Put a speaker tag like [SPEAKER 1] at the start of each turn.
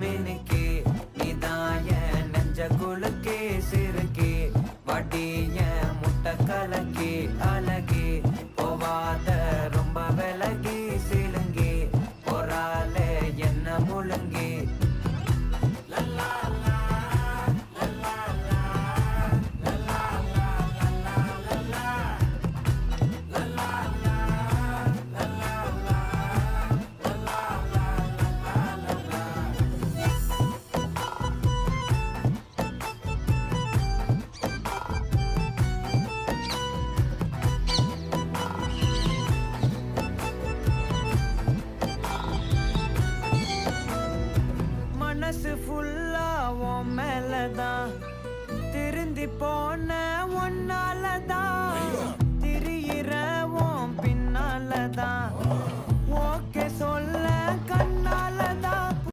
[SPEAKER 1] மினுக்கே நீதான் என் நெஞ்ச குலுக்கே சிறுக்கே வட்டி என் முட்டை கலக்கே அழகே போவாத ரொம்ப விலகி சிலுங்கி பொறாலே என்ன முழுங்கி மனசு ஃபுல்லா உன் மேலதான் திருந்தி போன ஒன்னாலதான் திரியிற உன் பின்னாலதான் ஓகே சொல்ல கண்ணாலதான்